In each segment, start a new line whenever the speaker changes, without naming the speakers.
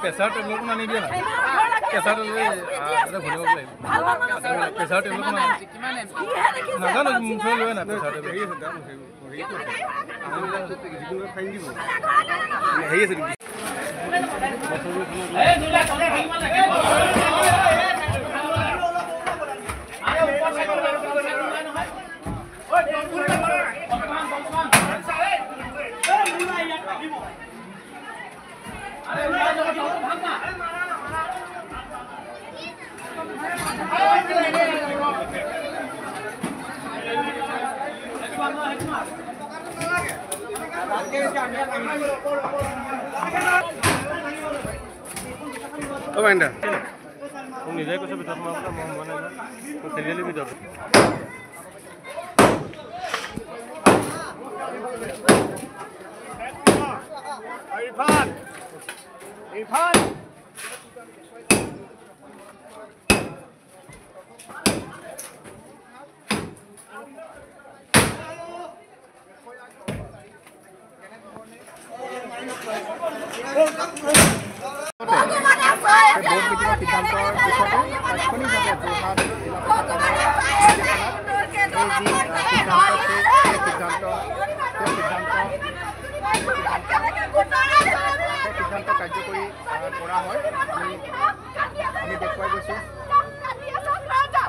Pesar de lo que no ni bien. Pesar de lo que pesar de lo que no no mucho lo na pesar de Oh, Anda. Ini saya kusa bicara apa? Mau mana? Serius bicara.
Irfan.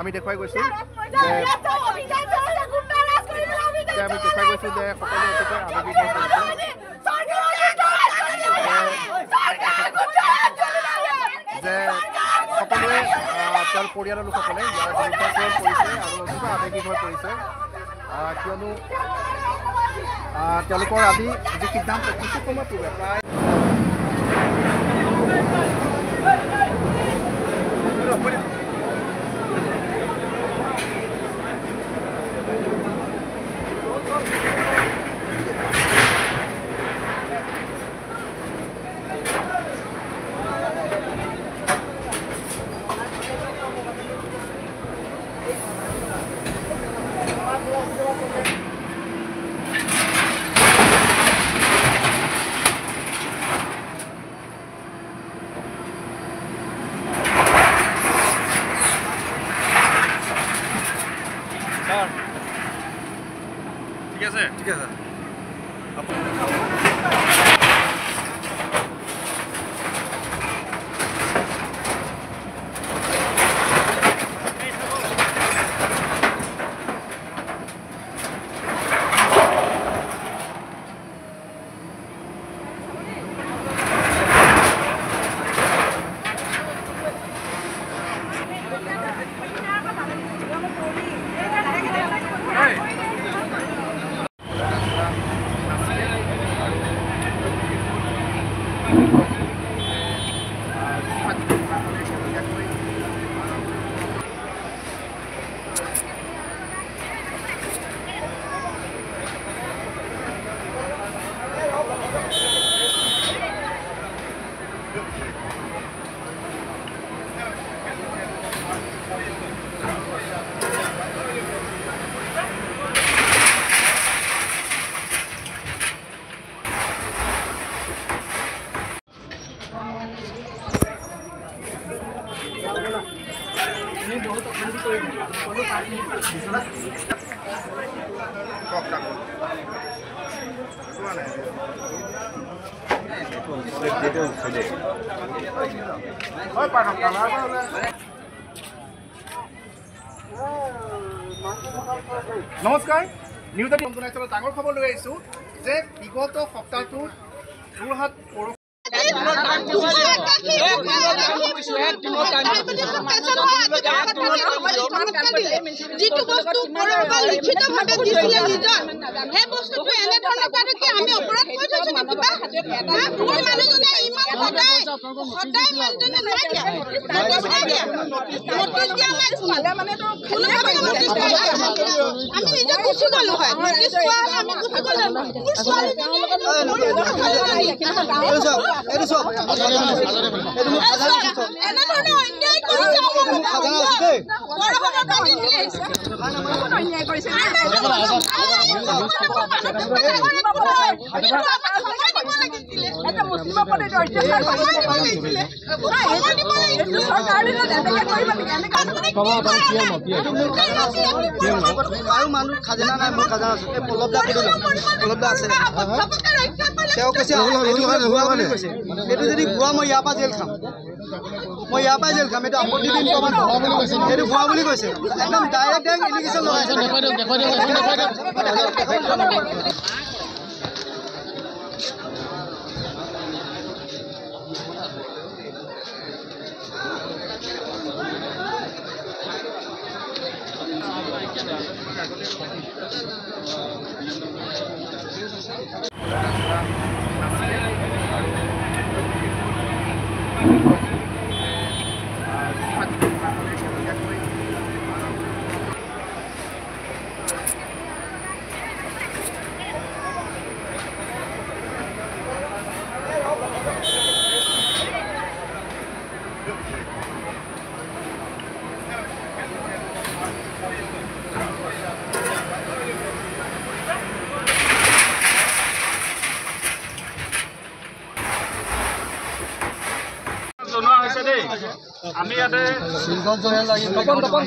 আমি দেখুৱাই গৈছোঁ যে সকলোৱে তেওঁৰ পৰিয়ালৰ লোকসকলে ইয়াৰ বিৰুদ্ধে কৰিছে আৰু অতিকৈ আৱেগিক হৈ পৰিছে কিয়নো তেওঁলোকৰ আজি যি সিদ্ধান্ত কিছু সময় পূৰ্বে প্ৰায় ঠিক আছে নমস্কাৰ নিউজ ইণ্টাৰনেশ্যনেলৰ ডাঙৰ খবৰ লৈ আহিছোঁ যে বিগত সপ্তাহটোত যোৰহাট
যিটো বস্তু লিখিতভাৱে দিছিলে নিজৰ সেই বস্তুটো এনেধৰণে কি আমি অপৰাধ কৰি থৈছো কিবা মোৰ মানুহজনে ইমান সদায় মানুহজনে নাইকিয়া আমি নিজে গুচি গলো হয় নটিচ পোৱা আমি গুচি গলো মোৰ ছোৱালীজনী এনেধৰণে অন্যায় কৰিছে
আৰু মানুহ খাজানা নাই মোৰ খাজানা আছে পলবদা আছে তেওঁ কৈছে এইটো যদি ভুৱা মই ইয়াৰ পৰা জেল খাম এইটো আপত্তি দিন প্ৰমাণ এইটো ভুৱা বুলি কৈছে একদম ডাইৰেক্ট ইলিগেশ্যন লগাইছে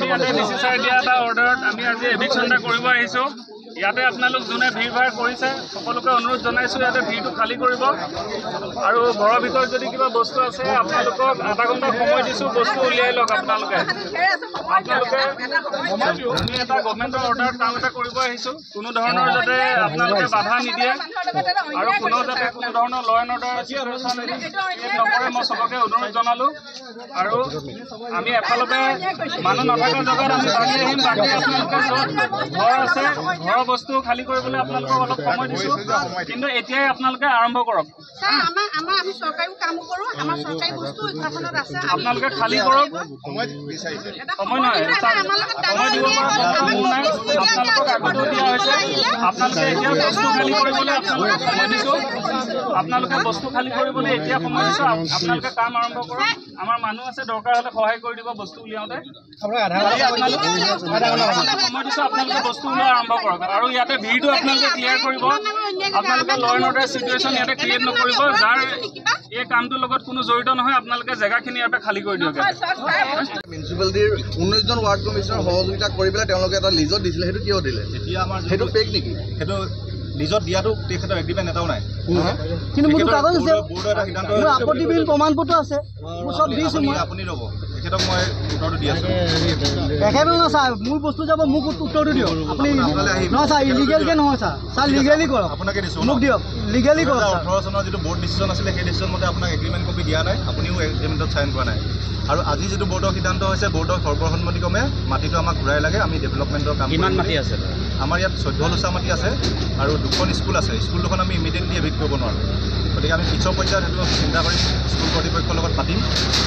ইয়াতে ডিচি ছাৰে দিয়া এটা অৰ্ডাৰত আমি আজি এভিকশ্যন এটা কৰিব আহিছোঁ। ইয়াতে আপোনালোক যোনে ভিৰ ভাৰ কৰিছে সকলোকে অনুৰোধ জনাইছোঁ ইয়াতে ভিৰটো খালী কৰিব আৰু ঘৰৰ ভিতৰত যদি কিবা বস্তু আছে আপোনালোকক আধা ঘণ্টা সময় দিছোঁ, বস্তু উলিয়াই লওক। আপোনালোকে আমি এটা গভৰ্ণমেণ্টৰ অৰ্ডাৰত কাম এটা কৰিব আহিছোঁ, কোনো ধৰণৰ যাতে আপোনালোকে বাধা নিদিয়ে আৰু কোনো যাতে কোনো ধৰণৰ ল এণ্ড অৰ্ডাৰ চিটুৱেশ্যন নকৰে মই চবকে অনুৰোধ জনালোঁ। আৰু আমি এফালৰ পৰা মানুহ নথকা জেগাত আমি বাকী আহিম, বাকী আপোনালোকে য'ত ঘৰ আছে ঘৰৰ বস্তু খালী কৰিবলৈ আপোনালোকক অলপ সময় দিছোঁ, কিন্তু এতিয়াই আপোনালোকে আৰম্ভ কৰক। আপোনালোকে খালী কৰক, সময় নহয় সময় দিব পৰা নাই, আপোনালোকক আগতেও দিয়া হৈছে। আপোনালোকে এতিয়া বস্তু খালী কৰিবলৈ আপোনালোকে সময় দিছোঁ, আপোনালোকে বস্তু খালী কৰিবলৈ এতিয়া সময় দিছোঁ। আপোনালোকে কাম আৰম্ভ কৰক, আমাৰ মানুহ আছে দৰকাৰ হ'লে সহায় কৰি দিব বস্তু উলিয়াওঁতে। সময় দিছোঁ, আপোনালোকে বস্তু উলিওৱা আৰম্ভ কৰক আৰু ইয়াতে ভিৰটো আপোনালোকে ক্লিয়াৰ কৰিব। আপোনালোকে ল এণ্ড অৰ্ডাৰ চিটুৱেশ্যন ইয়াতে ক্ৰিয়েট নকৰিব, যাৰ এই কামটোৰ লগত কোনো জড়িত নহয় আপোনালোকে জেগাখিনি ইয়াতে খালী কৰি দিয়ক।
মিউনিচিপালিটিৰ 19জন ৱাৰ্ড কমিশ্যনৰ সহযোগিতা কৰি পেলাই তেওঁলোকে এটা লিজত দিছিলে, সেইটো কিয় দিলে? এতিয়া আমাৰ সেইটো ফেক নেকি? সেইটো লিজত দিয়াটো তেখেতৰ এগ্ৰিমেণ্ট এটাও নাই,
কিন্তু মোৰ কাগজ আছে, মোৰ আপত্তি বিল প্ৰমাণ পত্ৰ আছে, মোৰ চব দিছোঁ মই।
আপুনি ৰ'ব, তেখেতক মই উত্তৰটো দি আছোঁ।
একেবাৰে নহয় ছাৰ, মোৰ বস্তু যাব মোক উত্তৰটো দিয়ক আপুনি। নহয় ছাৰ, ইলিগেলকৈ নহয় ছাৰ, ছাৰ লিগেলি কৰক,
আপোনাকে দিছোঁ
মোক দিয়ক, লিগেলি কৰক।
2018 চনৰ যিটো বৰ্ড ডিচিশ্যন আছিলে সেই ডিচিশ্যন মতে আপোনাক এগ্ৰিমেণ্ট কপি দিয়া নাই, আপুনিও এগ্ৰিমেণ্টত চাইন কৰা নাই। আৰু আজি যিটো বৰ্ডৰ সিদ্ধান্ত হৈছে, বৰ্ডৰ সৰ্বসন্মতিক্ৰমে মাটিটো আমাক ঘূৰাই লাগে, আমি ডেভেলপমেণ্টৰ কাম। কিমান মাটি আছে? আমাৰ ইয়াত 14 লোচা মাটি আছে আৰু 2খন স্কুল আছে। স্কুল দুখন আমি ইমিডিয়েটলি এভিক্ট কৰিব নোৱাৰোঁ, গতিকে আমি পিছৰ পৰ্যায়ত সেইটো চিন্তা কৰি স্কুল কৰ্তৃপক্ষৰ লগত পাতিম।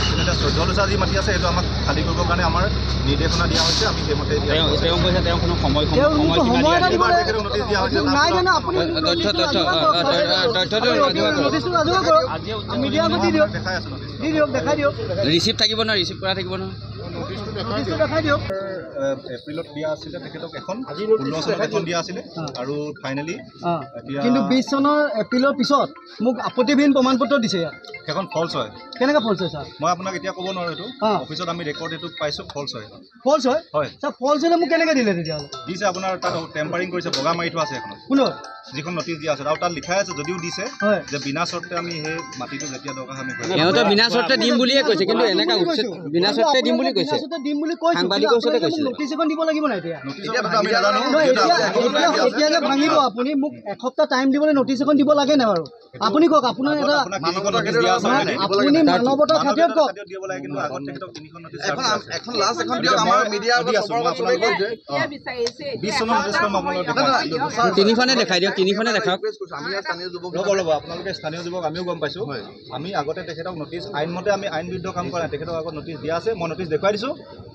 কিন্তু এতিয়া 14 লোচা যি মাটি আছে সেইটো আমাক খালী কৰিবৰ কাৰণে আমাৰ নিৰ্দেশনা দিয়া হৈছে, আমি সেইমতে নটিচ দিয়া হৈছে।
ৰিচিপ্ট থাকিব নহয়, ৰিচিপ্ট কৰা থাকিব নহয়।
এপ্ৰিলত দিয়া আছিলে তেখেতক এখন, 16 চনত এখন দিয়া আছিলে আৰু ফাইনেলি
কিন্তু 20 চনৰ এপ্ৰিলৰ পিছত মোক আপত্তিবিহীন প্ৰমাণ পত্ৰ দিছে ইয়াত।
সেইখন ফল্ছ হয়।
কেনেকৈ ফল্ছ হয় ছাৰ?
মই আপোনাক এতিয়া ক'ব নোৱাৰোঁ, এইটো অফিচত আমি ৰেকৰ্ড এইটো পাইছোঁ, ফল্ছ হয়।
ফল্ছ হয়?
হয়
ছাৰ, ফল্ছ হ'লে মোক কেনেকৈ দিলে তেতিয়াহ'লে?
দিছে আপোনাৰ তাত টেম্পাৰিং কৰিছে, বগা মাৰি থোৱা আছে এখনত।
কোনত?
যিখন নটিচ দিয়া আছে আৰু তাত লিখাই আছে, যদিও দিছে যে বিনা চৰ্তে আমি সেই মাটিটো যেতিয়া দৰকাৰ আমি
সিহঁতে বিনা চৰ্তে দিম বুলিয়ে কৈছে, কিন্তু এনেকা বিনা চৰ্তে দিম বুলি কৈছে। সাংবাদিকৰ ওচৰতে কৈছে।
নটিচ এখন দিব লাগিব নাই এতিয়া?
আমি নাজানো।
এতিয়া যে ভাঙিব আপুনি, মোক এসপ্তাহ টাইম দিবলৈ নটিচ এখন দিব লাগে নাই বাৰু? আপুনি কওক, আপোনাৰ এটা আপুনি মানৱতাৰ খাতিৰত কওক।
এখন লাষ্ট এখন দিয়ক, আমাৰ মিডিয়া 20 চনৰ নটিচখন আপোনালোকক
তিনিখনে দেখাই দিয়ক, তিনিখনে দেখাওক।
ৰ'ব, আপোনালোকে স্থানীয় যুৱক, আমিও গম পাইছোঁ। আমি আগতে তেখেতক নটিচ আইনমতে আমি আইন বিৰুদ্ধ কাম কৰা নাই, তেখেতক আগত নটিচ দিয়া আছে, মই নটিচ দেখুৱাই দিছোঁ।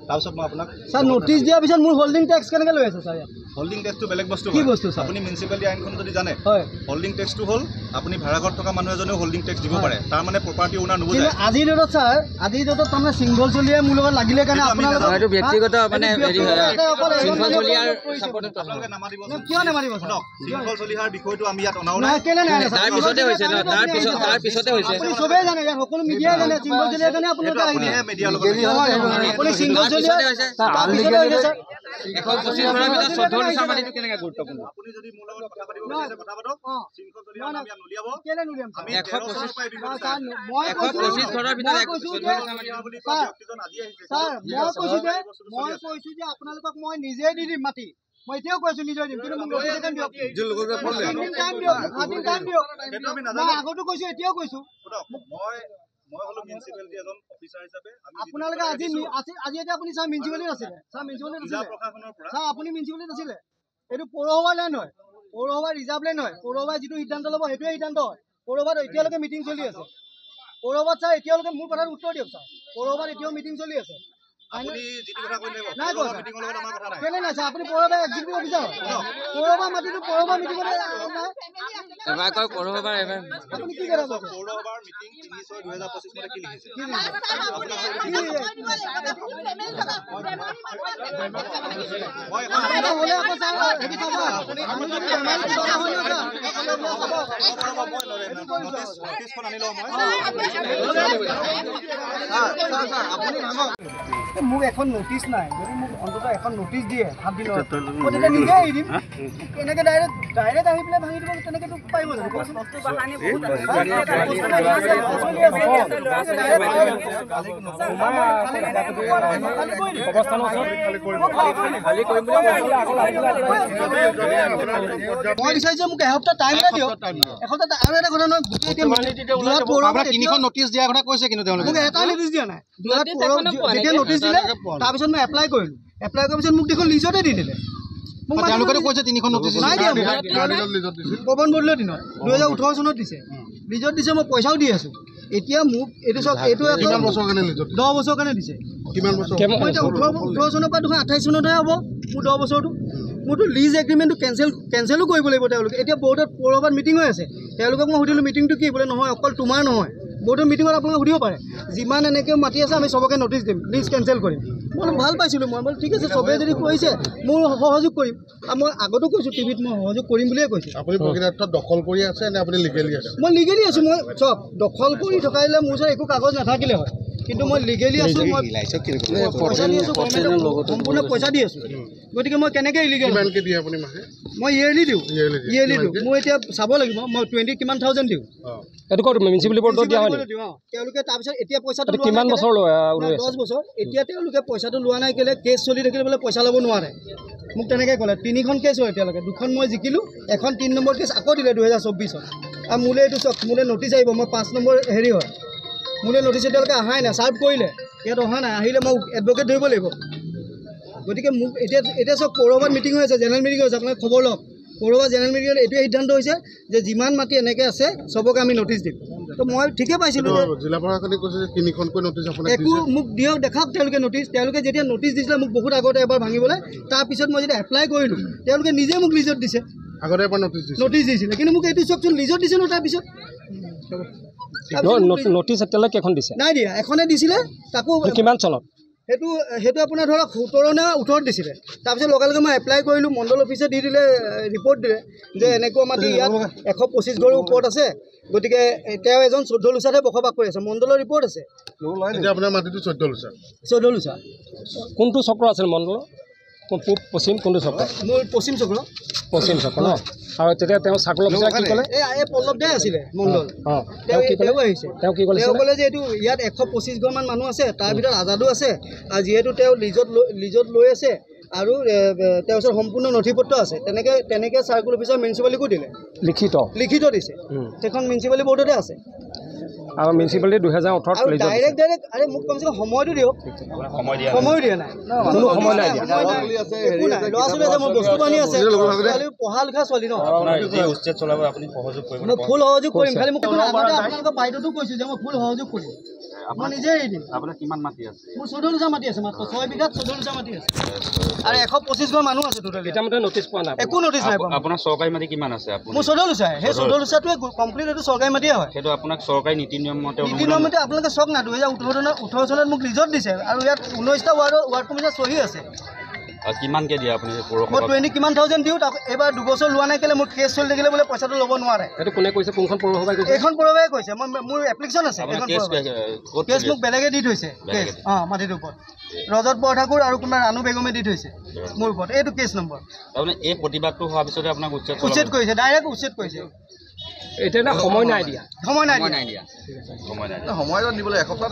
তাৰপিছত মই আপোনাক
ছাৰ, নটিচ দিয়াৰ পিছত মোৰ হোল্ডিং টেক্স কেনেকৈ লৈ আছে ছাৰ?
হোল্ডিং টেক্সটো বেলেগ বস্তু।
কি বস্তু ছাৰ?
আপুনি মিউনিচিপালিটি আইনখন যদি জানে,
হয়,
হোল্ডিং টেক্সটো হ'ল আপুনি ভাড়াঘৰত থকা মানুহ এজনেও হোল্ডিং টেক্স দিব পাৰে, তাৰ মানে প্ৰপাৰ্টি অ'নাৰ নুবুজায়।
আজিৰ ডেটত ছাৰ, আজিৰ ডেটত তাৰমানে সিংগল চলিয়াই মোৰ লগত লাগিলে কাৰণে আপোনালোকৰ
এইটো ব্যক্তিগত মানে হেৰি হয়, সিংগল চলিয়াৰ চাপৰ্টত
আপোনালোকে নামাতিব।
কিয় নামাতিব ছাৰ?
সিংগল চলিহাৰ বিষয়টো আমি ইয়াত অনাও নাই।
নাই, কেলে নাই?
তাৰ পিছতে হৈছে ন, তাৰ পিছতে হৈছে।
আপুনি চবেই জানে, ইয়াত সকলো মিডিয়াই জানে সিংগল চলিয়াৰ কাৰণে আপোনালোকে আহিলে।
মিডিয়াৰ লগত
আপুনি সিংগল চলিয়াৰ
হৈছে। 125 ঘৰৰ ভিতৰত 14 লোচা মাটিটো কেনেকৈ গুৰুত্বপূৰ্ণ?
আপুনি যদি মোৰ লগত কথা পাতিব বিচাৰে কথা পাতক। সিংগল চলিহাৰ নাম ইয়াত নুলিয়াব।
কেলে নুলিয়াম?
আমি
125
পাই বিগত
125 ঘৰৰ ভিতৰত 14 লোচা মাটি
বুলি কোৱা ব্যক্তিজন আজি আহিছে।
ছাৰ, মই কৈছোঁ যে আপোনালোকক মই নিজে দি দিম মাটি। মই এতিয়াও কৈছোঁ নিজে দিম, কিন্তু মোক নটিচ এখন দিয়ক। টাইম দিয়ক, 7 দিন টাইম দিয়ক। মই আগতো কৈছোঁ, এতিয়াও কৈছোঁ।
মই হ'লো মিউনিচিপালিটি এজন অফিচাৰ হিচাপে
আপোনালোকে আজি এতিয়া আপুনি ছাৰ মিউনিচিপালিটিত আছিলে, ছাৰ মিউনিচিপালিটিত আছিলে,
প্ৰশাসনৰ পৰা
ছাৰ আপুনি মিউনিচিপালিটিত আছিলে। এইটো পৌৰসভাৰ লেণ্ড হয়, পৌৰসভাৰ ৰিজাৰ্ভ লেণ্ড হয়। পৌৰসভাই যিটো সিদ্ধান্ত ল'ব সেইটোৱে সিদ্ধান্ত হয়। পৌৰসভাত এতিয়ালৈকে মিটিং চলি আছে। পৌৰসভাত ছাৰ এতিয়ালৈকে মোৰ কথাত উত্তৰ দিয়ক ছাৰ, পৌৰসভাত এতিয়াও মিটিং চলি আছে।
আপুনি যিটো কথা কৈ লাগিব
নাই কোৱা
মিটিঙৰ লগত আমাৰ কথা নাই।
কেলে নাই ছাৰ? আপুনি পৌৰসভাৰ এক্সিকিউটিভ অফিচাৰ হয়, পৌৰসভাৰ মাটিটো পৌৰসভাৰ মিটিঙত নাই।
এবাৰ কয় পৌৰসভাৰ এবাৰ
আপুনি কি কথা কৈছে?
পৌৰসভাৰ মিটিং 3/6/2025 মতে কি লিখিছে? নটিছখন আনি লওঁ মই
মোক এখন নটিচ নাই যদি মোক অন্তত এখন নটিচ দিয়ে 7 দিনৰ মই তেতিয়া নিজে এৰি দিম এনেকৈ ডাইৰেক্ট আহি পেলাই ভাঙি দিব তেনেকৈতো পাৰিব জানো মই বিচাৰিছোঁ মোক এসপ্তাহ টাইম এটা দিয়ক এসপ্তাহ আৰু এটা কথা নহয়
তিনিখন নটিচ দিয়াৰ কথা কৈছে কিন্তু তেওঁলোকে
মোক এটা নটিচ দিয়া নাই যেতিয়া নটিচ দিলে তাৰপিছত মই এপ্লাই কৰিলোঁ এপ্লাই কৰাৰ পিছত মোক দেখোন লিজতে দি দিলে
তেওঁলোকে কৈছে তিনিখন নটিচ
নাই দিয়া পৱন বৰদলৈৰ দিনত 2018 চনত দিছে লিজত দিছে মই পইচাও দি আছোঁ এতিয়া মোক এইটো চাওক এইটো 10 বছৰৰ কাৰণে দিছে মই এতিয়া 18 চনৰ পৰা 28 চনতহে হ'ব মোৰ 10 বছৰটো মোৰতো লিজ এগ্ৰিমেণ্টটো কেঞ্চেলো কৰিব লাগিব তেওঁলোকে এতিয়া বৰ্ডত পৌৰসভাত মিটিং হৈ আছে তেওঁলোকক মই সুধিলোঁ মিটিংটো কি বোলে নহয় অকল তোমাৰ নহয় বৰ্ডৰ মিটিঙত আপোনালোকে সুধিব পাৰে যিমান এনেকৈ মাতি আছে আমি চবকে নটিচ দিম লিজ কেঞ্চেল কৰিম মই ভাল পাইছিলোঁ মই বোলো ঠিক আছে চবেই যদি কৈছে মোৰ সহযোগ কৰিম আৰু মই আগতো কৈছোঁ টিভিত মই সহযোগ কৰিম বুলিয়ে কৈছোঁ
আপুনি প্ৰকৃতাৰ্থত দখল কৰি আছে নে আপুনি লিগেলি আছে
মই লিগেলি আছোঁ মই চব দখল কৰি থকাইলে মোৰ ওচৰত একো কাগজ নাথাকিলে হয় কিন্তু মই লিগেলি আছোঁ মই পইচা দি আছোঁ সম্পূৰ্ণ পইচা দি আছোঁ গতিকে মই কেনেকৈ ইলিগেল মই ইয়েৰলি দিওঁ মই এতিয়া চাব লাগিব মই 20 কিমান থাউজেণ্ড দিওঁ
এইটো ক'ত মিউনিচিপালিটি বৰ্ডত দিয়া হয়
তেওঁলোকে তাৰপিছত এতিয়া পইচাটো
কিমান বছৰ
10 বছৰ এতিয়া তেওঁলোকে পইচাটো লোৱা নাই কেলে কেছ চলি থাকিলে বোলে পইচা ল'ব নোৱাৰে মোক তেনেকৈ ক'লে 3খন কেছ হয় এতিয়ালৈকে 2খন মই জিকিলোঁ এখন 3 নম্বৰ কেছ আকৌ দিলে 2024ত আৰু মোলৈ এইটো চাওক মোলৈ নটিচ আহিব মই 5 নম্বৰ হেৰি হয় মোলৈ নটিচ এতিয়ালৈকে অহাই নাই ছাৰ্ভ কৰিলে ইয়াত অহা নাই আহিলে মই এডভকেট ধৰিব লাগিব গতিকে মোক এতিয়া চব পৌৰসভাত মিটিং হৈ আছে জেনেৰেল মিটিং হৈছে আপোনালোকে খবৰ লওক পৌৰসভা জেনেৰেল মিটিঙত এইটোৱে সিদ্ধান্ত হৈছে যে যিমান মাটি এনেকৈ আছে চবকে আমি নটিচ দিম তো মই ঠিকে পাইছিলোঁ
জিলা প্ৰশাসনে কৈছে যে 3খনকৈ নটিচ আপোনাক
একো মোক দিয়ক দেখাওক তেওঁলোকে নটিচ তেওঁলোকে যেতিয়া নটিচ দিছিলে মোক বহুত আগতে এবাৰ ভাঙিবলৈ তাৰপিছত মই যেতিয়া এপ্লাই কৰিলোঁ তেওঁলোকে নিজে মোক লিজত দিছে
আগতে এবাৰ
নটিচ দিছিলে কিন্তু মোক এইটো চাওকচোন লিজত দিছে ন তাৰপিছত
নটিচ এতিয়ালৈকে কেইখন দিছে
নাই দিয়া এখনে দিছিলে তাকো
কিমান চনত
সেইটো আপোনাৰ ধৰক 17 নে 18 দিছিলে তাৰপিছত লগে লগে মই এপ্লাই কৰিলোঁ মণ্ডল অফিচে দি দিলে ৰিপৰ্ট দিলে যে এনেকুৱা মাটি ইয়াত 125 ঘৰৰ ওপৰত আছে গতিকে তেওঁ এজন 14 লোচাতহে বসবাস কৰি আছে মণ্ডলৰ ৰিপৰ্ট আছে
আপোনাৰ মাটিটো 14
লোচা
কোনটো চক্ৰ আছিল মণ্ডলৰ পূব পশ্চিম কোনটো চক্ৰ
মোৰ পশ্চিম চক্ৰ
ন আৰু তেতিয়া তেওঁ চাৰ্কল অফিচাৰ কি ক'লে
এই পল্লৱ দে আছিলে মণ্ডল তেওঁ আহিছে
তেওঁ কি ক'লে
তেওঁ ক'লে যে এইটো ইয়াত 125 ঘৰমান মানুহ আছে তাৰ ভিতৰত আজাদো আছে আৰু যিহেতু তেওঁ লিজত লৈ আছে আৰু তেওঁৰ ওচৰত সম্পূৰ্ণ নথি পত্ৰ আছে তেনেকৈ চাৰ্কল অফিচাৰ মিউনিচিপালিটিকো দিলে লিখিত দিছে সেইখন মিউনিচিপালিটি বৰ্ডতে আছে
আৰু মিউনিচিপালিটি 2018
ডাইৰেক্ট আৰে মোক কমচে কম সময়টো দিয়ক সময় দিয়া নাই
কোনো সময় নাই
ল'ৰা ছোৱালী আছে মোৰ বস্তু বানি আছে পঢ়া লিখা ছোৱালী ন মই ফুল সহযোগ কৰিম খালি মোক আগতে আপোনালোকৰ বাইদেউতো কৈছোঁ যে মই ফুল সহযোগ কৰিম মই নিজে এৰি দিম
আপোনাৰ কিমান মাটি আছে
মোৰ 14 লোচা মাটি আছে মাত্ৰ 6 বিঘাত 14 লোচা মাটি আছে আৰু 125 ঘৰ মানুহ আছে টোটেল
এতিয়া মতে নটিচ পোৱা নাই
একো নটিচ নাই
আপোনাৰ চৰকাৰী মাটি কিমান আছে
মোৰ 14 লোচা সেই 14 লোচাটোৱে কমপ্লিট এইটো চৰকাৰী মাটিয়ে হয়
সেইটো আপোনাক চৰকাৰী নীতি নিয়ম মতে
আপোনালোকে চাওক না 2018 চনত মোক লিজত দিছে আৰু ইয়াত 19টা ৱাৰ্ড কমিটিৰ চহী আছে
কিমানকৈ দিয়ে আপুনি
মই 20 কিমান থাউজেণ্ড দিওঁ এইবাৰ 2 বছৰ লোৱা নাই কেলে মোৰ কেছ চলি থাকিলে বোলে পইচাটো ল'ব নোৱাৰে
এইটো কোনে কৈছে কোনখন পৌৰসভাই কৈছে
এইখন পৌৰসভাই কৈছে মোৰ এপ্লিকেশ্যন আছে কেছ মোক বেলেগে দি থৈছে কেছ মাটিটোৰ ওপৰত ৰজত বৰঠাকুৰ আৰু কোনোবা ৰাণু বেগমে দি থৈছে মোৰ ওপৰত এইটো কেছ নম্বৰ
তাৰমানে এই প্ৰতিবাদটো হোৱাৰ পিছতে আপোনাক
উচ্ছেদ কৰিছে ডাইৰেক্ট উচ্ছেদ কৰিছে
এতিয়া সময় নাই দিয়া
সময় নাই
সময় দিবলৈ এসপ্তাহ